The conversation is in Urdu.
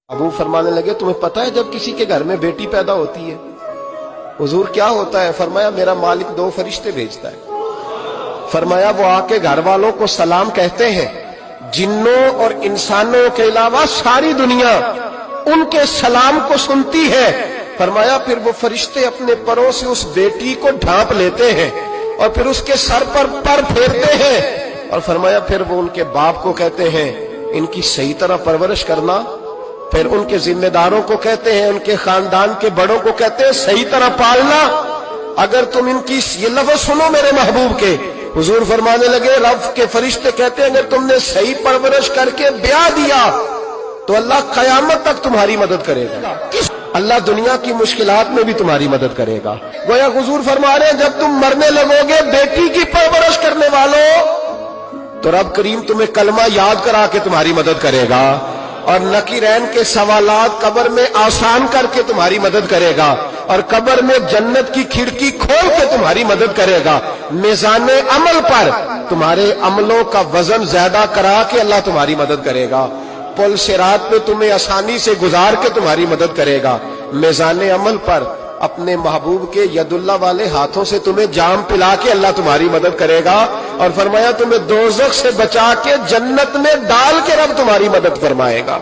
ابو فرمانے لگے تمہیں پتہ ہے جب کسی کے گھر میں بیٹی پیدا ہوتی ہے حضور کیا ہوتا ہے؟ فرمایا میرا مالک 2 فرشتے بھیجتا ہے۔ فرمایا وہ آ کے گھر والوں کو سلام کہتے ہیں، جنوں اور انسانوں کے علاوہ ساری دنیا ان کے سلام کو سنتی ہے۔ فرمایا پھر وہ فرشتے اپنے پروں سے اس بیٹی کو ڈھانپ لیتے ہیں اور پھر اس کے سر پر پھیرتے ہیں، اور فرمایا پھر وہ ان کے باپ کو کہتے ہیں ان کی صحیح طرح پرورش کرنا، پھر ان کے ذمہ داروں کو کہتے ہیں، ان کے خاندان کے بڑوں کو کہتے ہیں صحیح طرح پالنا۔ اگر تم ان کی یہ لفظ سنو میرے محبوب کے، حضور فرمانے لگے رب کے فرشتے کہتے ہیں اگر تم نے صحیح پرورش کر کے بیاہ دیا تو اللہ قیامت تک تمہاری مدد کرے گا، اللہ دنیا کی مشکلات میں بھی تمہاری مدد کرے گا۔ گویا حضور فرما رہے ہیں جب تم مرنے لگو گے بیٹی کی پرورش کرنے والوں، تو رب کریم تمہیں کلمہ یاد کرا کے تمہاری مدد کرے گا، اور نکیرین کے سوالات قبر میں آسان کر کے تمہاری مدد کرے گا، اور قبر میں جنت کی کھڑکی کھول کے تمہاری مدد کرے گا، میزان عمل پر تمہارے عملوں کا وزن زیادہ کرا کے اللہ تمہاری مدد کرے گا، پل صراط پہ تمہیں آسانی سے گزار کے تمہاری مدد کرے گا، میزان عمل پر اپنے محبوب کے ید اللہ والے ہاتھوں سے تمہیں جام پلا کے اللہ تمہاری مدد کرے گا، اور فرمایا تمہیں دوزخ سے بچا کے جنت میں ڈال کے رب تمہاری مدد فرمائے گا۔